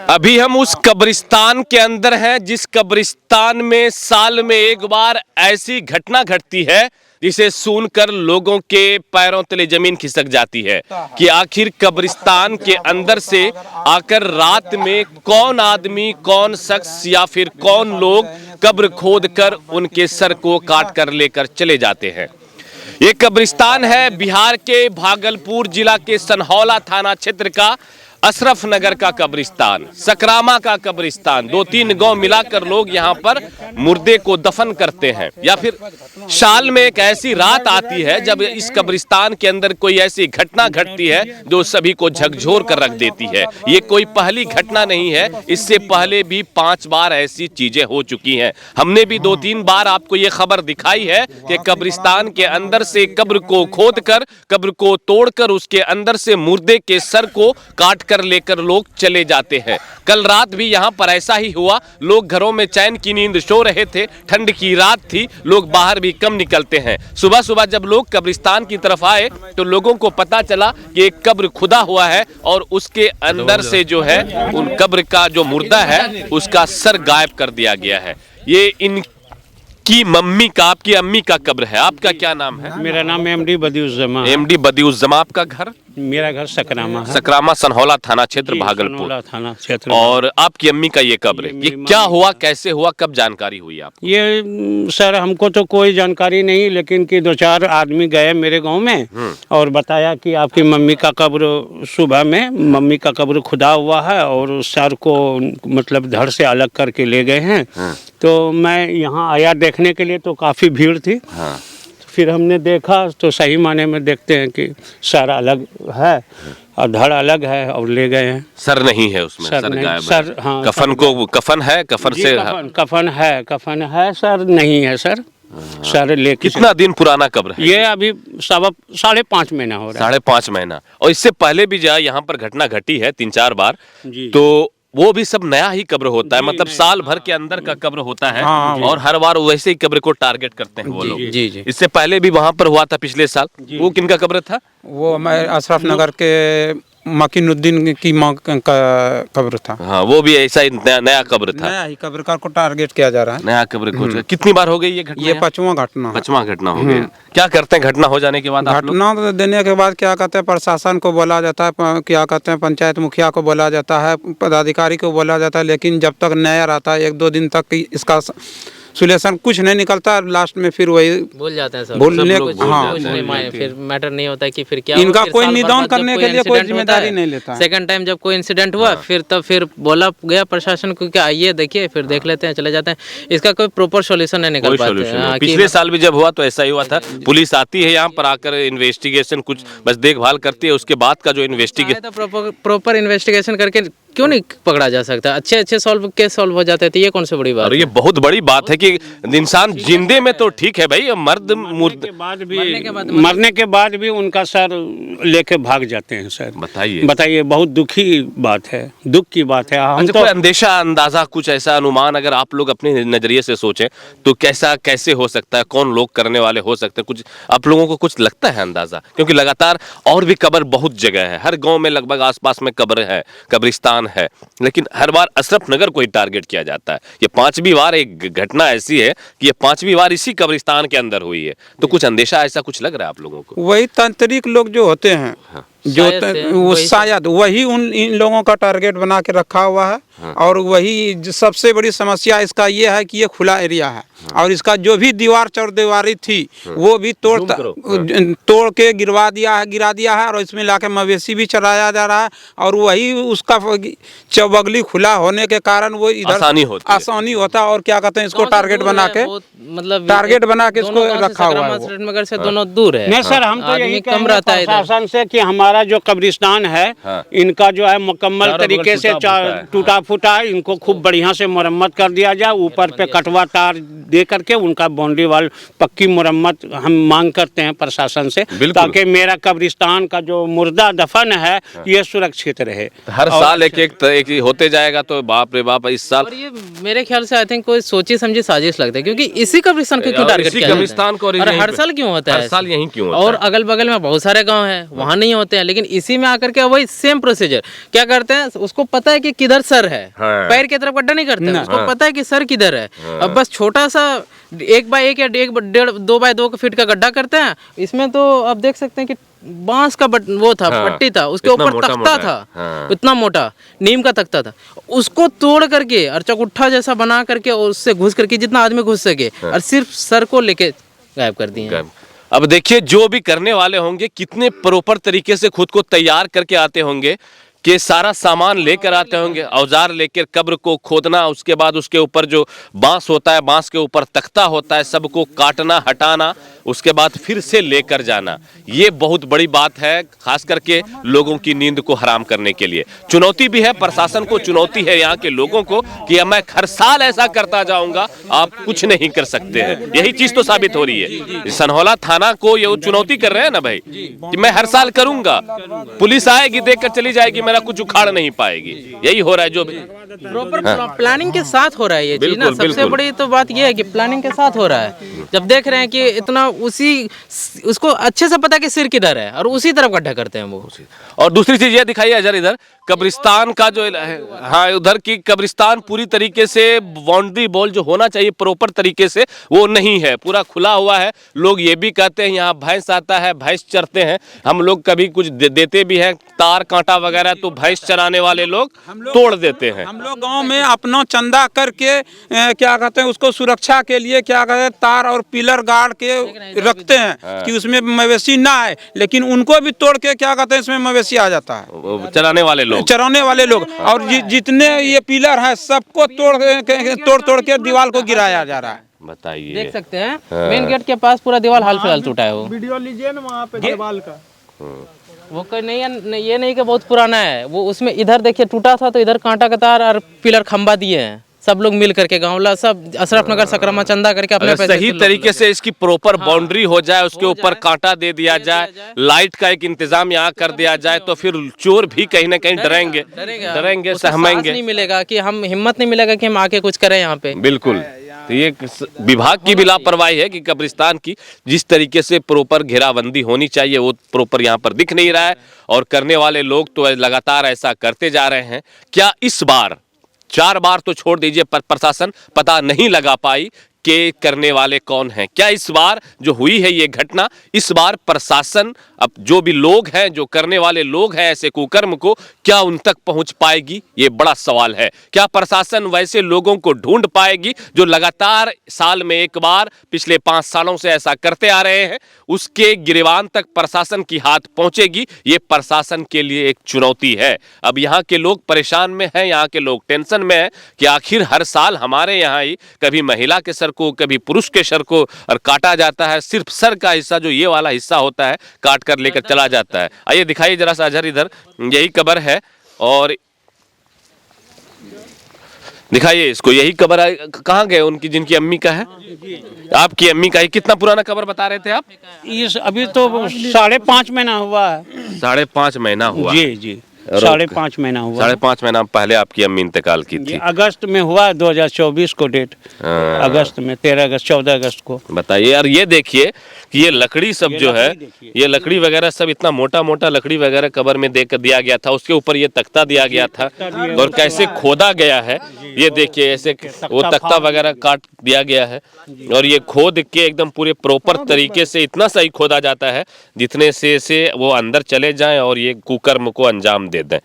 अभी हम उस कब्रिस्तान के अंदर हैं जिस कब्रिस्तान में साल में एक बार ऐसी घटना घटती है जिसे सुनकर लोगों के पैरों तले जमीन खिसक जाती है कि आखिर कब्रिस्तान के अंदर से आकर रात में कौन आदमी, कौन शख्स या फिर कौन लोग कब्र खोदकर उनके सर को काट कर लेकर चले जाते हैं। ये कब्रिस्तान है बिहार के भागलपुर जिला के सनहौला थाना क्षेत्र का अशरफ नगर का कब्रिस्तान, सकरामा का कब्रिस्तान। 2-3 गांव मिलाकर लोग यहाँ पर मुर्दे को दफन करते हैं। या फिर साल में एक ऐसी रात आती है जब इस कब्रिस्तान के अंदर कोई ऐसी घटना घटती है जो सभी को झकझोर कर रख देती है। ये कोई पहली घटना नहीं है, इससे पहले भी 5 बार ऐसी चीजें हो चुकी हैं। हमने भी 2-3 बार आपको ये खबर दिखाई है कि कब्रिस्तान के अंदर से कब्र को खोदकर, कब्र को तोड़कर उसके अंदर से मुर्दे के सर को काट कर लेकर लोग चले जाते हैं। कल रात भी यहाँ पर ऐसा ही हुआ। लोग घरों में चैन की नींद सो रहे थे, ठंड की रात थी, लोग बाहर भी कम निकलते हैं। सुबह सुबह जब लोग कब्रिस्तान की तरफ आए तो लोगों को पता चला कि एक कब्र खुदा हुआ है और उसके अंदर से जो है उन कब्र का जो मुर्दा है उसका सर गायब कर दिया गया है। ये इनकी मम्मी का, आपकी अम्मी का कब्र है। आपका क्या नाम है? मेरा नाम एमडी बदियुज्जमा। एमडी बदियुज्जमा। आपका घर? मेरा घर सकरामा है। सकरामा, सनहौला थाना क्षेत्र, भागलपुर थाना क्षेत्र। और आपकी अम्मी का ये कब्र है। ये क्या हुआ, कैसे हुआ, कब जानकारी हुई आपको? ये सर हमको तो कोई जानकारी नहीं, लेकिन कि 2-4 आदमी गए मेरे गांव में और बताया कि आपकी मम्मी का कब्र, सुबह में मम्मी का कब्र खुदा हुआ है और सर को मतलब धड़ से अलग करके ले गए हैं। तो मैं यहाँ आया देखने के लिए, तो काफ़ी भीड़ थी। फिर हमने देखा तो सही माने में देखते हैं कि सर अलग है और धड़ अलग है और ले गए हैं। सर नहीं है उसमें, सर गायब है। सर हाँ, कफन को कफन है, कफन से कफन है, सर नहीं है सर। सर लेके कितना दिन पुराना कब्र है? ये अभी 5.5 महीना हो रहा है। 5.5 महीना। और इससे पहले भी जो यहाँ पर घटना घटी है 3-4 बार, तो वो भी सब नया ही कब्र होता है, मतलब साल भर के अंदर का कब्र होता है। और हर बार वैसे ही कब्र को टारगेट करते हैं वो लोग। जी। इससे पहले भी वहां पर हुआ था पिछले साल। वो किनका कब्र था? वो मैं अशरफ नगर के मकीनुद्दीन की मां का कब्र था। हाँ, वो भी ऐसा ही नया कब्र था। नया ही कब्र को टारगेट किया जा रहा है। नया कब्र को कितनी बार हो गई ये घटना? ये 5वां घटना है। 5वां घटना हो गया। क्या करते हैं घटना हो जाने के बाद? घटना देने के बाद क्या कहते हैं, प्रशासन को बोला जाता है, क्या कहते हैं पंचायत मुखिया को बोला जाता है, पदाधिकारी को बोला जाता है, लेकिन जब तक नया रहता है 1-2 दिन तक इसका सोल्यूशन कुछ नहीं निकलता। लास्ट में फिर वही भूल जाते हैं सब। फिर मैटर नहीं होता है कि फिर क्या इनका कोई निदान करने के लिए कोई जिम्मेदारी नहीं लेता है। सेकंड टाइम जब कोई इंसिडेंट हुआ फिर बोला गया प्रशासन को कि आइए देखिए, फिर देख लेते हैं, चले जाते हैं। इसका कोई प्रॉपर सॉल्यूशन नहीं निकल पाता। पिछले साल भी जब हुआ तो ऐसा ही हुआ था। पुलिस आती है यहाँ पर, आकर इन्वेस्टिगेशन कुछ बस देखभाल करती है, उसके बाद का जो इन्वेस्टिगेशन, प्रॉपर इन्वेस्टिगेशन करके क्यों नहीं पकड़ा जा सकता? अच्छे केस सॉल्व हो जाते थे। ये कौन सी बड़ी बात? और ये बहुत बड़ी बात है कि इंसान जिंदे में तो ठीक है भाई, मरने के बाद भी उनका सर लेके भाग जाते हैं सर। बताइए, बहुत दुखी बात है, दुख की बात है। हम तो अंदेशा, अंदाजा, कुछ ऐसा अनुमान अगर आप लोग अपने नजरिए से सोचें तो कैसे हो सकता है? कौन लोग करने वाले हो सकते हैं? कुछ आप लोगों को कुछ लगता है अंदाजा? क्योंकि लगातार और भी कब्र बहुत जगह है, हर गाँव में लगभग आसपास में कब्र है, कब्रिस्तान है, लेकिन हर बार अशरफ नगर को ही टारगेट किया जाता है। ये 5वीं बार एक घटना ऐसी है कि ये 5वीं बार इसी कब्रिस्तान के अंदर हुई है। तो कुछ अंदेशा ऐसा कुछ लग रहा है आप लोगों को? वही तांत्रिक लोग जो होते हैं, जो शायद वही इन लोगों का टारगेट बना के रखा हुआ है। और वही सबसे बड़ी समस्या इसका ये है कि ये खुला एरिया है और इसका जो भी दीवार चौरदीवारी थी वो भी तोड़ के गिरा दिया है और इसमें लाके मवेशी भी चराया जा रहा है। और वही उसका चौबगली खुला होने के कारण वो इधर आसानी होता है। और क्या कहते हैं, इसको टारगेट बना के इसको रखा हुआ है। मगर से दोनों दूर है। नहीं सर, हम तो यही कम रहता है प्रशासन से कि हमारा जो कब्रिस्तान है इनका जो है मुकम्मल तरीके से टूटा फूटा, इनको खूब बढ़िया से मरम्मत कर दिया जाए। ऊपर पे कटवा तार दे करके उनका बाउंड्री वाल पक्की मरम्मत हम मांग करते हैं प्रशासन से, ताकि मेरा कब्रिस्तान का जो मुर्दा दफन है ये सुरक्षित रहे। हर साल एक होते जाएगा तो बाप रे बाप। इस साल और ये मेरे ख्याल से आई थिंक कोई सोची समझी साजिश लगता है, क्योंकि इसी कब्रिस्तान को क्यों टारगेट किया जाता है? और हर साल क्यों होता है? हर साल यही क्यों? और अगल बगल में बहुत सारे गाँव है, वहाँ नहीं होते हैं, लेकिन इसी में आकर के वही सेम प्रोसीजर क्या करते हैं, उसको पता है कि किधर सर है, हाँ। पैर की तरफ गड्ढा नहीं करते हैं, उसको पता है कि सर किधर है। अब बस छोटा सा 1x1 या 2x2 फीट का गड्ढा करते हैं। इसमें तो आप देख सकते हैं कि बांस का वो था, पट्टी था, उसके इतना ऊपर मोटा तख्ता मोटा है। था, हाँ। इतना मोटा नीम का तख्ता था, उसको तोड़ करके और चकुट्ठा जैसा बना करके और उससे घुस करके जितना आदमी घुस सके और सिर्फ सर को लेके गायब कर दिए हैं। अब देखिए जो भी करने वाले होंगे कितने प्रॉपर तरीके से खुद को तैयार करके आते होंगे कि सारा सामान लेकर आते होंगे, औजार लेकर कब्र को खोदना, उसके बाद उसके ऊपर जो बांस होता है, बांस के ऊपर तख्ता होता है, सबको काटना हटाना, उसके बाद फिर से लेकर जाना। ये बहुत बड़ी बात है, खास करके लोगों की नींद को हराम करने के लिए। चुनौती भी है प्रशासन को, चुनौती है यहाँ के लोगों को कि मैं हर साल ऐसा करता जाऊंगा, आप कुछ नहीं कर सकते हैं। यही चीज तो साबित हो रही है। सनहौला थाना को ये चुनौती कर रहे हैं ना भाई कि मैं हर साल करूंगा, पुलिस आएगी देखकर चली जाएगी, मेरा कुछ उखाड़ नहीं पाएगी। यही हो रहा है जो प्रॉपर प्लानिंग के साथ हो रहा है ये चीज ना। बिल्कुल, सबसे बिल्कुल। बड़ी तो बात ये है कि प्लानिंग के साथ हो रहा है। जब देख रहे हैं कि इतना उसको अच्छे से पता है कि सिर किधर है और उसी तरफ गड्ढा करते हैं वो। और दूसरी चीज ये दिखाइए अजर, इधर कब्रिस्तान का जो हाँ उधर की कब्रिस्तान पूरी तरीके से बाउंड्री बॉल जो होना चाहिए प्रॉपर तरीके से वो नहीं है, पूरा खुला हुआ है। लोग ये भी कहते हैं यहाँ भैंस आता है, भैंस चरते हैं, हम लोग कभी कुछ देते भी हैं तार कांटा वगैरह, तो भैंस चराने वाले लोग तोड़ देते हैं। हम लोग गांव में अपना चंदा करके क्या कहते हैं उसको सुरक्षा के लिए क्या कहते हैं तार और पिलर गाड़ के रखते हैं कि उसमें मवेशी ना आए, लेकिन उनको भी तोड़ के क्या कहते हैं इसमें मवेशी आ जाता है, वो चराने वाले लोग चराने वाले लोग। और जितने ये पिलर है सबको तोड़ तोड़ के दीवार को गिराया जा रहा है। बताइए, देख सकते हैं मेन गेट के पास पूरा दीवार हाल फिलहाल टूटा है। वो वीडियो लीजिए ना वहाँ पे दीवार का। वो कोई नहीं, ये नहीं कि बहुत पुराना है वो। उसमें इधर देखिए टूटा था तो इधर कांटा का तार और पिलर खंबा दिए हैं, सब लोग मिल करके गाँव वाला सब अशरफ नगर सकरमा चंदा करके अपने अगर सही तरीके से इसकी प्रॉपर बाउंड्री हो जाए, उसके ऊपर कांटा दे दिया जाए, लाइट का एक इंतजाम यहाँ कर दिया जाए, तो फिर चोर भी कहीं ना कहीं डरेंगे, सहमेंगे। नहीं मिलेगा कि हम हिम्मत नहीं मिलेगा कि हम आके कुछ करें यहाँ पे। बिल्कुल, तो ये विभाग की भी लापरवाही है कि कब्रिस्तान की जिस तरीके से प्रॉपर घेराबंदी होनी चाहिए वो प्रॉपर यहाँ पर दिख नहीं रहा है, और करने वाले लोग तो लगातार ऐसा करते जा रहे हैं। क्या इस बार 4 बार तो छोड़ दीजिए, प्रशासन पता नहीं लगा पाई कि करने वाले कौन हैं? क्या इस बार जो हुई है ये घटना, इस बार प्रशासन अब जो भी लोग हैं, जो करने वाले लोग हैं ऐसे कुकर्म को, क्या उन तक पहुंच पाएगी? ये बड़ा सवाल है। क्या प्रशासन वैसे लोगों को ढूंढ पाएगी जो लगातार साल में एक बार पिछले 5 सालों से ऐसा करते आ रहे हैं? उसके गिरबान तक प्रशासन की हाथ पहुंचेगी? ये प्रशासन के लिए एक चुनौती है। अब यहाँ के लोग परेशान में हैं, यहाँ के लोग टेंशन में हैं कि आखिर हर साल हमारे यहाँ ही कभी महिला के सर को, कभी पुरुष के सर को और काटा जाता है। सिर्फ सर का हिस्सा जो ये वाला हिस्सा होता है काट कर लेकर चला जाता है। आइए दिखाइए जरा सा अजहर, इधर यही कब्र है और दिखाइए इसको, यही कब्र है। कहाँ गए उनकी, जिनकी अम्मी का है? आपकी अम्मी का ही। कितना पुराना कब्र बता रहे थे आप? इस अभी तो 5.5 महीना हुआ है। 5.5 महीना हुआ? जी जी, 5.5 महीना हुआ। 5.5 महीना पहले आपकी अम्मी इंतकाल की थी। अगस्त में हुआ, 2024 को डेट, अगस्त में 13 अगस्त 14 अगस्त को। बताइए यार, ये देखिए कि ये लकड़ी सब जो है, ये लकड़ी वगैरह सब इतना मोटा मोटा लकड़ी वगैरह कब्र में दे कर दिया गया था, उसके ऊपर ये तख्ता दिया गया था और कैसे खोदा गया है ये देखिए, ऐसे वो तख्ता वगैरह काट दिया गया है और ये खोद के एकदम पूरे प्रॉपर तरीके से इतना सही खोदा जाता है जितने से वो अंदर चले जाएं और ये कुकर्म को अंजाम दे दें।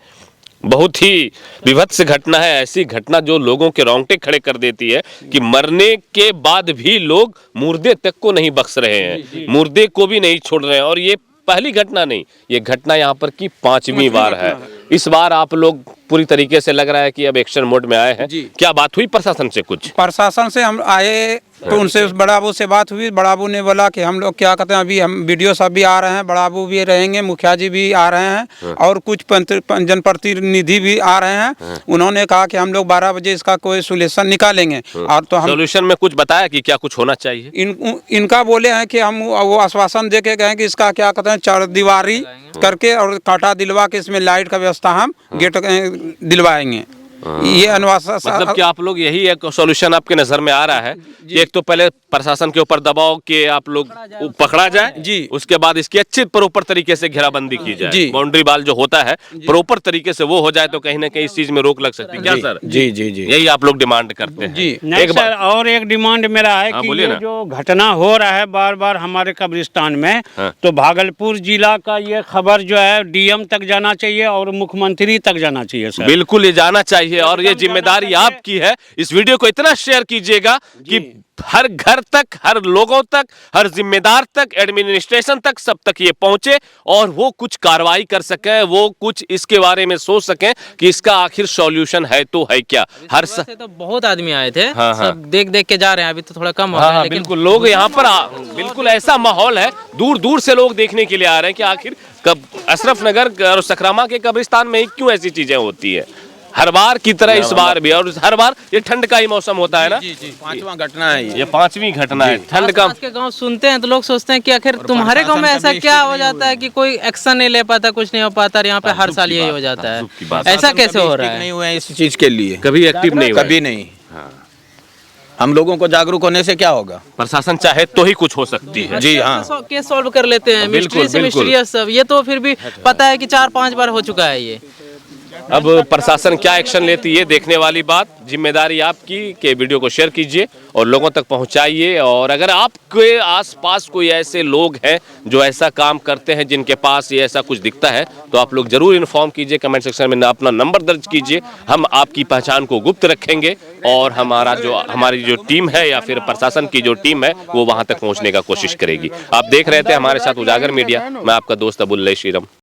बहुत ही विभत्स घटना है, ऐसी घटना जो लोगों के रोंगटे खड़े कर देती है कि मरने के बाद भी लोग मुर्दे तक को नहीं बख्श रहे हैं, मुर्दे को भी नहीं छोड़ रहे हैं। और ये पहली घटना नहीं, ये घटना यहाँ पर की 5वीं बार है। इस बार आप लोग पूरी तरीके से लग रहा है कि अब एक्शन मोड में आए हैं। क्या बात हुई प्रशासन से? कुछ प्रशासन से हम आए तो उनसे बड़ाबू से बात हुई। बड़ाबू ने बोला कि हम लोग क्या कहते हैं, अभी हम वीडियो सब भी आ रहे हैं, बड़ाबू भी रहेंगे, मुखिया जी भी आ रहे हैं और कुछ जनप्रतिनिधि भी आ रहे हैं। उन्होंने कहा कि हम लोग 12 बजे इसका कोई सोल्यूशन निकालेंगे। और तो हम सोल्यूशन में कुछ बताया कि क्या कुछ होना चाहिए? इनका बोले हैं कि हम वो आश्वासन दे के गए कि इसका क्या कहते हैं चारदीवारी करके और कांटा दिलवा के इसमें लाइट का व्यवस्था हम गेट दिलवाएंगे। ये अनुशासन मतलब कि आप लोग यही एक सॉल्यूशन आपके नजर में आ रहा है कि एक तो पहले प्रशासन के ऊपर दबाव के आप लोग पकड़ा जाए जी। उसके बाद इसकी अच्छी प्रॉपर तरीके से घेराबंदी की जाए, जी। बाउंड्री वाल जो होता है प्रॉपर तरीके से वो हो जाए तो कहीं ना कहीं इस चीज में रोक लग सकती है। क्या सर? जी जी जी यही आप लोग डिमांड करते हैं? जी। नहीं एक सर, और एक डिमांड मेरा है हाँ, कि बोलिए ये ना। जो घटना हो रहा है बार बार हमारे कब्रिस्तान में, हाँ। तो भागलपुर जिला का ये खबर जो है डीएम तक जाना चाहिए और मुख्यमंत्री तक जाना चाहिए सर। बिल्कुल ये जाना चाहिए और ये एकदम जिम्मेदारी जाना चाहिए। आपकी है। इस वीडियो को इतना शेयर कीजिएगा कि हर घर तक, हर लोगों तक, हर जिम्मेदार तक, एडमिनिस्ट्रेशन तक, सब तक ये पहुंचे और वो कुछ कार्रवाई कर सके, वो कुछ इसके बारे में सोच सकें कि इसका आखिर सॉल्यूशन है तो है क्या। हर सुबह से तो बहुत आदमी आए थे, हाँ, हाँ। सब देख देख के जा रहे हैं, अभी तो थोड़ा कम हो हाँ, गया है, हाँ, लेकिन बिल्कुल लोग यहाँ पर बिल्कुल ऐसा माहौल है, दूर दूर से लोग देखने के लिए आ रहे हैं कि आखिर कब अशरफ नगर और सकरामा के कब्रिस्तान में ही क्यों ऐसी चीजें होती है। हर बार की तरह इस बार भी, और हर बार ये ठंड का ही मौसम होता है ना। जी जी 5वां घटना है ये 5वीं घटना है ठंड का। आसपास के गांव सुनते हैं तो लोग सोचते हैं कि आखिर तुम्हारे गांव में ऐसा क्या हो जाता है कि कोई एक्शन नहीं ले पाता, कुछ नहीं हो पाता, और यहाँ पे हर साल यही हो जाता की बात। है। ऐसा कैसे हो रहा नहीं है? हुए हैं इस चीज के लिए, कभी एक्टिव नहीं हुआ है। कभी नहीं। हम लोगों को जागरूक होने से क्या होगा? प्रशासन चाहे तो ही कुछ हो सकती है। जी हाँ। केस सॉल्व कर लेते हैं, बिल्कुल, मिस्ट्री से बिल्कुल। मिस्टीरियस सब, ये तो फिर भी पता है कि 4-5 बार हो चुका है ये। अब प्रशासन क्या एक्शन लेती है देखने वाली बात। जिम्मेदारी आपकी कि वीडियो को शेयर कीजिए और लोगों तक पहुंचाइए। और अगर आपके आसपास कोई ऐसे लोग हैं जो ऐसा काम करते हैं, जिनके पास ये ऐसा कुछ दिखता है, तो आप लोग जरूर इन्फॉर्म कीजिए, कमेंट सेक्शन में अपना नंबर दर्ज कीजिए। हम आपकी पहचान को गुप्त रखेंगे और हमारी जो टीम है या फिर प्रशासन की जो टीम है वो वहां तक पहुंचने का कोशिश करेगी। आप देख रहे थे हमारे साथ उजागर मीडिया, मैं आपका दोस्त अबुल श्रीराम।